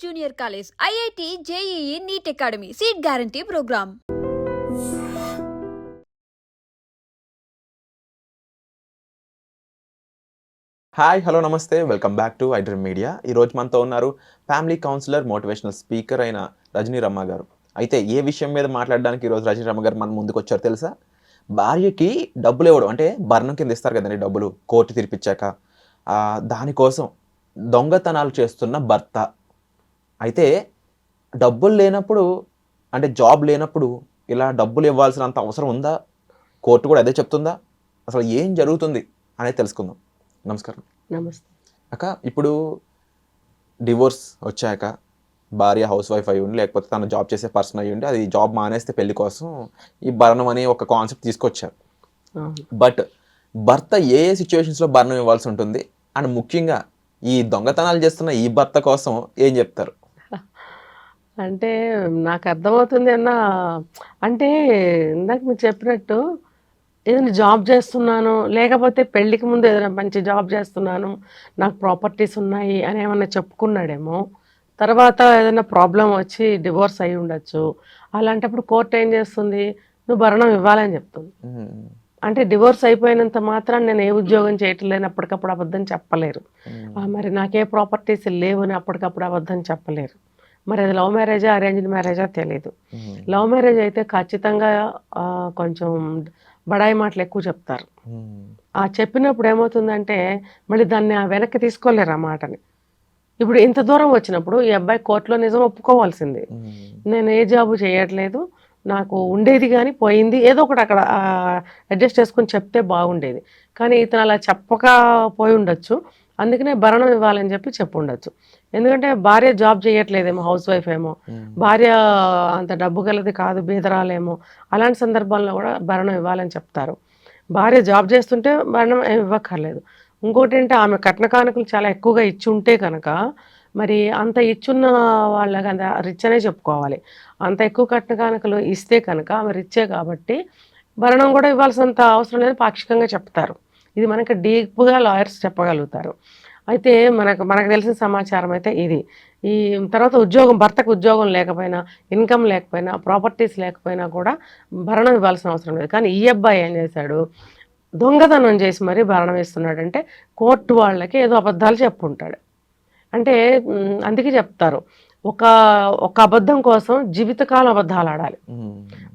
Junior college, IIT, JEE, NEET academy, seat guarantee program. Hi hello నమస్తే welcome back to iDream Media. ఈరోజు మనతో ఉన్నారు family counsellor motivational speaker అయిన రజనీ రమ్మ గారు. అయితే ఏ విషయం మీద మాట్లాడడానికి ఈరోజు రజనీ రమ్మ గారు మన ముందుకు వచ్చారు తెలుసా? భార్యకి డబ్బులు ఇవ్వడం, అంటే భరణం కింద ఇస్తారు కదండి డబ్బులు కోర్టు తీర్పిచ్చాక, దానికోసం దొంగతనాలు చేస్తున్న భర్త. అయితే డబ్బులు లేనప్పుడు, అంటే జాబ్ లేనప్పుడు ఇలా డబ్బులు ఇవ్వాల్సినంత అవసరం ఉందా? కోర్టు కూడా అదే చెప్తుందా? అసలు ఏం జరుగుతుంది అనేది తెలుసుకుందాం. నమస్కారం. నమస్తే అక్క, ఇప్పుడు డివోర్స్ వచ్చాక భార్య హౌస్ వైఫ్ అయ్యి ఉండి, లేకపోతే తను జాబ్ చేసే పర్సన్ అయ్యి ఉండి, అది జాబ్ మానేస్తే పెళ్లి కోసం ఈ భరణం అనే ఒక కాన్సెప్ట్ తీసుకొచ్చారు. బట్ భర్త ఏ ఏ సిచ్యువేషన్స్లో భరణం ఇవ్వాల్సి ఉంటుంది, అండ్ ముఖ్యంగా ఈ దొంగతనాలు చేస్తున్న ఈ భర్త కోసం ఏం చెప్తారు? అంటే నాకు అర్థమవుతుంది అన్న, అంటే ఇందాక మీరు చెప్పినట్టు ఏదైనా జాబ్ చేస్తున్నాను, లేకపోతే పెళ్ళికి ముందు ఏదైనా మంచి జాబ్ చేస్తున్నాను, నాకు ప్రాపర్టీస్ ఉన్నాయి అని ఏమన్నా చెప్పుకున్నాడేమో. తర్వాత ఏదైనా ప్రాబ్లం వచ్చి డివోర్స్ అయి ఉండొచ్చు. అలాంటప్పుడు కోర్టు ఏం చేస్తుంది, నువ్వు భరణం ఇవ్వాలని చెప్తుంది. అంటే డివోర్స్ అయిపోయినంత మాత్రం నేను ఏ ఉద్యోగం చేయటం లేని అప్పటికప్పుడు అబద్ధం చెప్పలేరు. మరి నాకే ప్రాపర్టీస్ లేవు అని అప్పటికప్పుడు అబద్ధం చెప్పలేరు. మరి అది లవ్ మ్యారేజా అరేంజ్డ్ మ్యారేజా తెలీదు. లవ్ మ్యారేజ్ అయితే ఖచ్చితంగా కొంచెం బడాయి మాటలు ఎక్కువ చెప్తారు. ఆ చెప్పినప్పుడు ఏమవుతుందంటే మళ్ళీ దాన్ని వెనక్కి తీసుకోలేరు ఆ మాటని. ఇప్పుడు ఇంత దూరం వచ్చినప్పుడు ఈ అబ్బాయి కోర్టులో నిజం ఒప్పుకోవాల్సింది. నేను ఏ జాబు చేయట్లేదు, నాకు ఉండేది కానీ పోయింది, ఏదో ఒకటి అక్కడ అడ్జస్ట్ చేసుకుని చెప్తే బాగుండేది. కానీ ఇతను అలా చెప్పకపోయి ఉండొచ్చు. అందుకనే భరణం ఇవ్వాలని చెప్పి ఉండొచ్చు. ఎందుకంటే భార్య జాబ్ చేయట్లేదేమో, హౌస్ వైఫ్ ఏమో, భార్య అంత డబ్బు గలది కాదు, బీదరాలేమో. అలాంటి సందర్భంలో కూడా భరణం ఇవ్వాలని చెప్తారు. భార్య జాబ్ చేస్తుంటే భరణం ఇవ్వక్కర్లేదు. ఇంకోటి ఏంటంటే ఆమె కట్న కానుకలు చాలా ఎక్కువగా ఇచ్చి ఉంటే కనుక, మరి అంత ఇచ్చున్న వాళ్ళకి అంత రిచ్ అనే చెప్పుకోవాలి. అంత ఎక్కువ కట్న కానుకలు ఇస్తే కనుక ఆమె రిచ్చే కాబట్టి భరణం కూడా ఇవ్వాల్సినంత అవసరం లేదు పాక్షికంగా చెప్తారు. ఇది మనకి డీప్గా లాయర్స్ చెప్పగలుగుతారు. అయితే మనకు తెలిసిన సమాచారం అయితే ఇది. ఈ తర్వాత ఉద్యోగం, భర్తకు ఉద్యోగం లేకపోయినా, ఇన్కమ్ లేకపోయినా, ప్రాపర్టీస్ లేకపోయినా కూడా భరణం ఇవ్వాల్సిన అవసరం లేదు. కానీ ఈ అబ్బాయి ఏం చేశాడు, దొంగతనం చేసి మరీ భరణం ఇస్తున్నాడంటే కోర్టు వాళ్ళకి ఏదో అబద్ధాలు చెప్పుంటాడు. అంటే అందుకే చెప్తారు, ఒక అబద్ధం కోసం జీవితకాలం అబద్ధాలు ఆడాలి.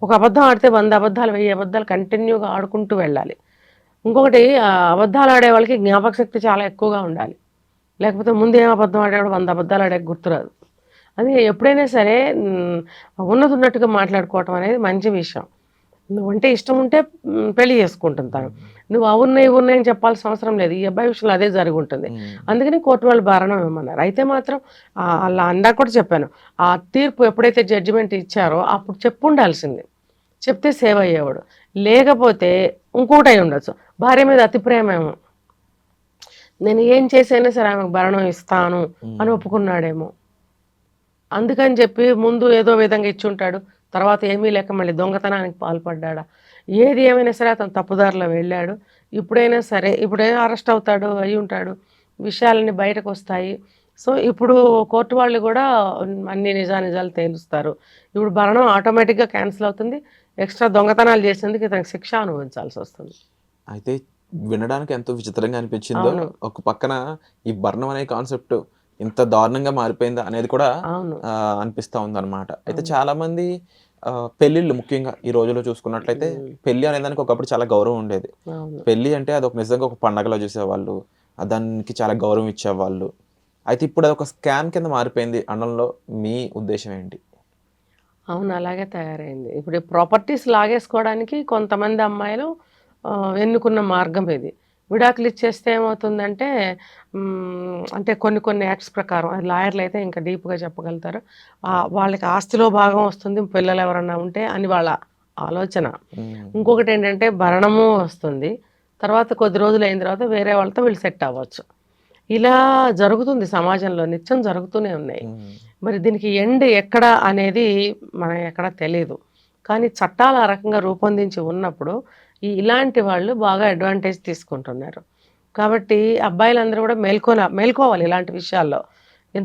ఒక అబద్ధం ఆడితే 100 అబద్ధాలు 1000 అబద్ధాలు కంటిన్యూగా ఆడుకుంటూ వెళ్ళాలి. ఇంకొకటి, అబద్ధాలు ఆడే వాళ్ళకి జ్ఞాపక శక్తి చాలా ఎక్కువగా ఉండాలి. లేకపోతే ముందు ఏం అబద్ధం ఆడాడు 100 అబద్ధాలు ఆడే గుర్తురాదు. అది ఎప్పుడైనా సరే ఉన్నది ఉన్నట్టుగా మాట్లాడుకోవటం అనేది మంచి విషయం. నువ్వంటే ఇష్టం ఉంటే పెళ్లి చేసుకుంటుంటాను, నువ్వు అవున్నాయి ఉన్నాయని చెప్పాల్సిన అవసరం లేదు. ఈ అబ్బాయి విషయంలో అదే జరిగి ఉంటుంది. అందుకని కోర్టు వాళ్ళు భరణం ఇవ్వమన్నారు. అయితే మాత్రం అలా అందాక కూడా చెప్పాను, ఆ తీర్పు ఎప్పుడైతే జడ్జిమెంట్ ఇచ్చారో అప్పుడు చెప్పు ఉండాల్సింది, చెప్తే సేవ్ అయ్యేవాడు. లేకపోతే ఇంకోటి అయి ఉండొచ్చు, భార్య మీద అతి ప్రేమేమో, నేను ఏం చేసైనా సరే ఆమెకు భరణం ఇస్తాను అని ఒప్పుకున్నాడేమో. అందుకని చెప్పి ముందు ఏదో విధంగా ఇచ్చుంటాడు, తర్వాత ఏమీ లేక మళ్ళీ దొంగతనానికి పాల్పడ్డా. ఏది ఏమైనా సరే అతను తప్పుదారిలో వెళ్ళాడు. ఇప్పుడే అరెస్ట్ అవుతాడు, అయి ఉంటాడు, విషయాలన్నీ బయటకు వస్తాయి. సో ఇప్పుడు కోర్టు వాళ్ళు కూడా అన్ని నిజాలు తేలుస్తారు. ఇప్పుడు భరణం ఆటోమేటిక్గా క్యాన్సిల్ అవుతుంది. ఎక్స్ట్రా దొంగతనాలు చేసేందుకు ఇతనికి శిక్ష అనుభవించాల్సి వస్తుంది. అయితే వినడానికి ఎంతో విచిత్రంగా అనిపించిందో, ఒక పక్కన ఈ భరణం అనే కాన్సెప్ట్ ఇంత దారుణంగా మారిపోయిందా అనేది కూడా అనిపిస్తూ ఉందన్నమాట. అయితే చాలా మంది పెళ్ళిళ్ళు, ముఖ్యంగా ఈ రోజుల్లో చూసుకున్నట్లయితే పెళ్లి అనేదానికి ఒకప్పుడు చాలా గౌరవం ఉండేది. పెళ్లి అంటే అది ఒక నిజంగా ఒక పండగలో చూసేవాళ్ళు, దానికి చాలా గౌరవం ఇచ్చేవాళ్ళు. అయితే ఇప్పుడు అది ఒక స్కామ్ కింద మారిపోయింది అనడంలో మీ ఉద్దేశం ఏంటి? అవును, అలాగే తయారైంది. ఇప్పుడు ప్రాపర్టీస్ లాగేసుకోవడానికి కొంతమంది అమ్మాయిలు ఎన్నుకున్న మార్గం ఇది. విడాకులు ఇచ్చేస్తే ఏమవుతుందంటే, అంటే కొన్ని యాక్ట్స్ ప్రకారం, అది లాయర్లు అయితే ఇంకా డీప్గా చెప్పగలుగుతారు, వాళ్ళకి ఆస్తిలో భాగం వస్తుంది పిల్లలు ఎవరన్నా ఉంటే అని వాళ్ళ ఆలోచన. ఇంకొకటి ఏంటంటే భరణము వస్తుంది, తర్వాత కొద్ది రోజులు అయిన తర్వాత వేరే వాళ్ళతో వీళ్ళు సెట్ అవ్వచ్చు. ఇలా జరుగుతుంది సమాజంలో, నిత్యం జరుగుతూనే ఉన్నాయి. మరి దీనికి ఎండ్ ఎక్కడ అనేది మనం ఎక్కడ తెలియదు. కానీ చట్టాలు ఆ రకంగా రూపొందించి ఉన్నప్పుడు ఇలాంటి వాళ్ళు బాగా అడ్వాంటేజ్ తీసుకుంటున్నారు. కాబట్టి అబ్బాయిలందరూ కూడా మేల్కోవాలి ఇలాంటి విషయాల్లో.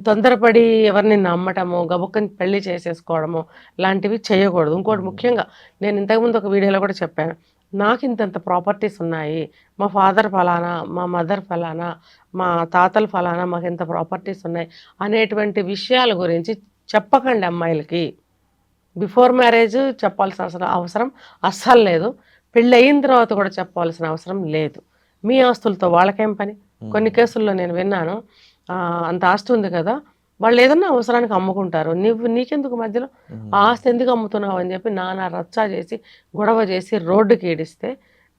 తొందరపడి ఎవరిని నమ్మటము, గబుక్కని పెళ్లి చేసేసుకోవడము లాంటివి చేయకూడదు. ఇంకోటి ముఖ్యంగా నేను ఇంతకుముందు ఒక వీడియోలో కూడా చెప్పాను. నాకు ఇంతంత ప్రాపర్టీస్ ఉన్నాయి, మా ఫాదర్ ఫలానా, మా మదర్ ఫలానా, మా తాతలు ఫలానా, మాకు ఇంత ప్రాపర్టీస్ ఉన్నాయి అనేటువంటి విషయాల గురించి చెప్పకండి అమ్మాయిలకి. బిఫోర్ మ్యారేజ్ చెప్పాల్సిన అవసరం అస్సలు లేదు. పెళ్ళి అయిన తర్వాత కూడా చెప్పాల్సిన అవసరం లేదు. మీ ఆస్తులతో వాళ్ళకేం పని? కొన్ని కేసుల్లో నేను విన్నాను, అంత ఆస్తి ఉంది కదా, వాళ్ళు ఏదన్నా అవసరానికి అమ్ముకుంటారు, నీకెందుకు మధ్యలో ఆ ఆస్తి ఎందుకు అమ్ముతున్నావు అని చెప్పి నానా రచ్చా చేసి గొడవ చేసి రోడ్డుకి ఈడిస్తే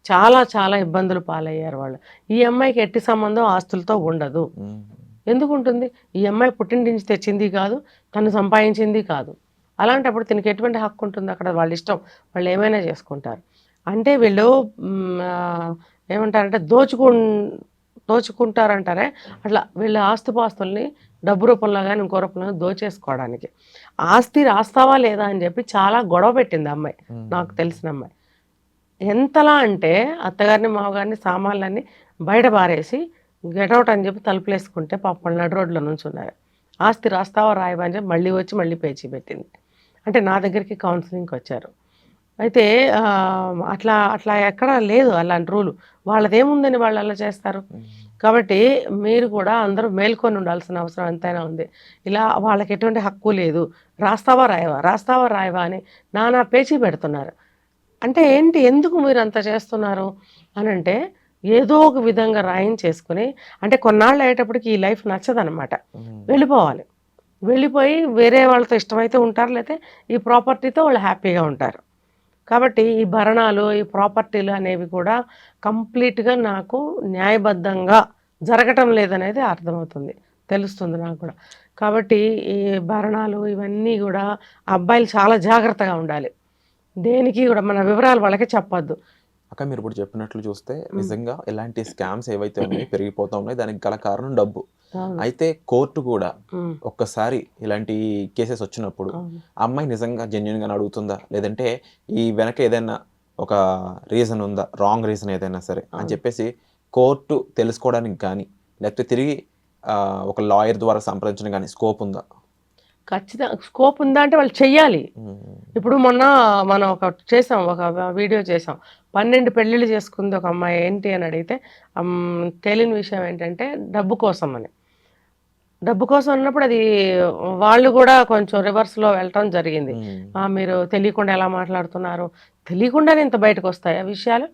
చాలా చాలా ఇబ్బందులు పాలయ్యారు వాళ్ళు. ఈ అమ్మాయికి ఎట్టి సంబంధం ఆస్తులతో ఉండదు. ఎందుకు ఉంటుంది? ఈ అమ్మాయి పుట్టింటి నుంచి తెచ్చింది కాదు, తను సంపాదించింది కాదు. అలాంటప్పుడు దీనికి ఎటువంటి హక్కు ఉంటుంది? అక్కడ వాళ్ళ ఇష్టం, వాళ్ళు ఏమైనా చేసుకుంటారు. అంటే వీళ్ళు ఏమంటారంటే దోచుకుంటారంటారే, అట్లా వీళ్ళ ఆస్తిపాస్తుల్ని డబ్బు రూపంలో కానీ ఇంకో రూపంలో దోచేసుకోవడానికి. ఆస్తి రాస్తావా లేదా అని చెప్పి చాలా గొడవ పెట్టింది అమ్మాయి, నాకు తెలిసిన అమ్మాయి. ఎంతలా అంటే అత్తగారిని మామగారిని సామాన్లన్నీ బయట బారేసి గెటౌట్ అని చెప్పి తలుపులేసుకుంటే పాపం నడు రోడ్లో నుంచి ఉన్నారు. ఆస్తి రాస్తావా రాయవా అని చెప్పి మళ్ళీ వచ్చి మళ్ళీ పేచీ పెట్టింది. అంటే నా దగ్గరికి కౌన్సిలింగ్కి వచ్చారు. అయితే అట్లా అట్లా ఎక్కడా లేదు అలాంటి రూలు. వాళ్ళదేముందని వాళ్ళు అలా చేస్తారు. కాబట్టి మీరు కూడా అందరూ మేల్కొని ఉండాల్సిన అవసరం ఎంతైనా ఉంది. ఇలా వాళ్ళకి ఎటువంటి హక్కు లేదు, రాస్తావా రాయవా అని నానా పేచీ పెడుతున్నారు. అంటే ఏంటి, ఎందుకు మీరు అంత చేస్తున్నారు అని అంటే, ఏదో ఒక విధంగా రాయించేసుకుని, అంటే కొన్నాళ్ళు అయ్యేటప్పటికి ఈ లైఫ్ నచ్చదనమాట, వెళ్ళిపోవాలి. వెళ్ళిపోయి వేరే వాళ్ళతో ఇష్టమైతే ఉంటారు, లేకపోతే ఈ ప్రాపర్టీతో వాళ్ళు హ్యాపీగా ఉంటారు. కాబట్టి ఈ భరణాలు, ఈ ప్రాపర్టీలు అనేవి కూడా కంప్లీట్గా నాకు న్యాయబద్ధంగా జరగటం లేదనేది అర్థమవుతుంది, తెలుస్తుంది నాకు కూడా. కాబట్టి ఈ భరణాలు ఇవన్నీ కూడా అబ్బాయిలు చాలా జాగ్రత్తగా ఉండాలి. దేనికి కూడా మన వివరాలు వాళ్ళకి చెప్పొద్దు. అక్క మీరు ఇప్పుడు చెప్పినట్లు చూస్తే నిజంగా ఇలాంటి స్కామ్స్ ఏవైతే ఉన్నాయో పెరిగిపోతా ఉన్నాయి, దానికి గల కారణం డబ్బు. అయితే కోర్టు కూడా ఒక్కసారి ఇలాంటి కేసెస్ వచ్చినప్పుడు అమ్మాయి నిజంగా జెన్యున్ గా అడుగుతుందా, లేదంటే ఈ వెనక ఏదైనా ఒక రీజన్ ఉందా, రాంగ్ రీజన్ ఏదైనా సరే అని చెప్పేసి కోర్టు తెలుసుకోవడానికి కానీ, లేకపోతే తిరిగి ఒక లాయర్ ద్వారా సంప్రదించడం కానీ స్కోప్ ఉందా? ఖచ్చితంగా స్కోప్ ఉందా అంటే వాళ్ళు చెయ్యాలి. ఇప్పుడు మొన్న మనం ఒక వీడియో చేసాం, 12 పెళ్ళిళ్ళు చేసుకుంది ఒక అమ్మాయి. ఏంటి అని అడిగితే తేలిన విషయం ఏంటంటే డబ్బు కోసం అని. డబ్బు కోసం అన్నప్పుడు అది వాళ్ళు కూడా కొంచెం రివర్స్లో వెళ్ళటం జరిగింది. మీరు తెలియకుండా ఎలా మాట్లాడుతున్నారు, తెలియకుండానే ఇంత బయటకు వస్తాయి ఆ విషయాలు.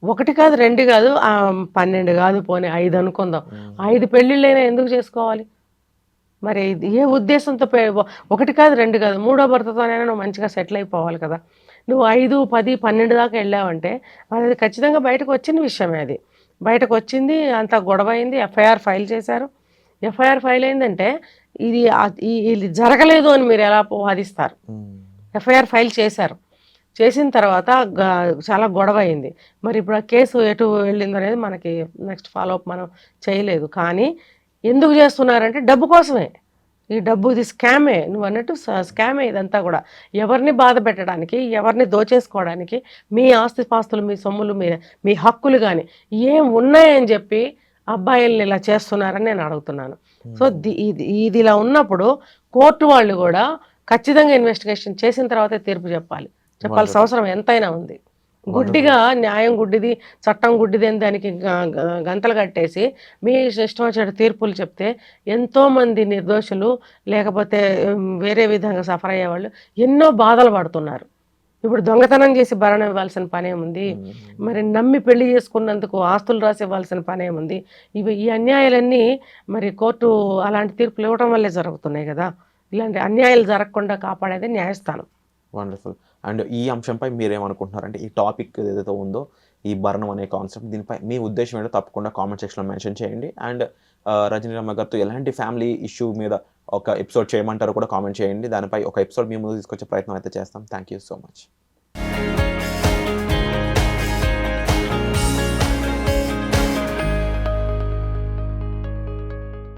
1 కాదు 2 కాదు 12 కాదు, పోనీ 5 అనుకుందాం. 5 పెళ్ళిళ్ళైనా ఎందుకు చేసుకోవాలి? మరి ఏ ఉద్దేశంతో 1 కాదు 2 కాదు, 3వ భర్తతోనైనా నువ్వు మంచిగా సెటిల్ అయిపోవాలి కదా. నువ్వు 5, 10, 12 దాకా వెళ్ళావంటే అది ఖచ్చితంగా బయటకు వచ్చిన విషయమే. అది బయటకు వచ్చింది, అంతా గొడవ అయింది, ఎఫ్ఐఆర్ ఫైల్ చేశారు. ఎఫ్ఐఆర్ ఫైల్ అయిందంటే ఇది జరగలేదు అని మీరు ఎలా వాదిస్తారు? ఎఫ్ఐఆర్ ఫైల్ చేశారు, చేసిన తర్వాత చాలా గొడవ అయింది. మరి ఇప్పుడు ఆ కేసు ఎటు వెళ్ళింది అనేది మనకి నెక్స్ట్ ఫాలోఅప్ మనం చేయలేదు. కానీ ఎందుకు చేస్తున్నారంటే డబ్బు కోసమే. ఈ డబ్బు, ఇది స్కామే, నువ్వు అన్నట్టు స్కామే ఇదంతా కూడా. ఎవరిని బాధ పెట్టడానికి, ఎవరిని దోచేసుకోవడానికి, మీ ఆస్తిపాస్తులు, మీ సొమ్ములు, మీ హక్కులు కానీ ఏం ఉన్నాయని చెప్పి అబ్బాయిల్ని ఇలా చేస్తున్నారని నేను అడుగుతున్నాను. సో ఇది ఇలా ఉన్నప్పుడు కోర్టు వాళ్ళు కూడా ఖచ్చితంగా ఇన్వెస్టిగేషన్ చేసిన తర్వాతే తీర్పు చెప్పాల్సిన అవసరం ఎంతైనా ఉంది. గుడ్డిగా న్యాయం గుడ్డిది, చట్టం గుడ్డిది అని దానికి గంతలు కట్టేసి మీ ఇష్టం వచ్చిన తీర్పులు చెప్తే ఎంతోమంది నిర్దోషులు, లేకపోతే వేరే విధంగా సఫర్ అయ్యేవాళ్ళు ఎన్నో బాధలు పడుతున్నారు. ఇప్పుడు దొంగతనం చేసి భరణం ఇవ్వాల్సిన పనేముంది? మరి నమ్మి పెళ్లి చేసుకున్నందుకు ఆస్తులు రాసి ఇవ్వాల్సిన పనేముంది? ఈ అన్యాయాలన్నీ మరి కోర్టు అలాంటి తీర్పులు ఇవ్వడం వల్లే జరుగుతున్నాయి కదా. ఇలాంటి అన్యాయాలు జరగకుండా కాపాడేది న్యాయస్థానం. వండర్ఫుల్. అండ్ ఈ అంశంపై మీరేమనుకుంటున్నారంటే, ఈ టాపిక్ ఏదైతే ఉందో, ఈ భరణం అనే కాన్సెప్ట్, దీనిపై మీ ఉద్దేశం ఏంటో తప్పకుండా కామెంట్ సెక్షన్లో మెన్షన్ చేయండి. అండ్ రజనీ రమ్మ గారితో ఎలాంటి ఫ్యామిలీ ఇష్యూ మీద ఒక ఎపిసోడ్ చేయమంటారో కూడా కామెంట్ చేయండి. దానిపై ఒక ఎపిసోడ్ మీ ముందు తీసుకొచ్చే ప్రయత్నం అయితే చేస్తాం. Thank you so much.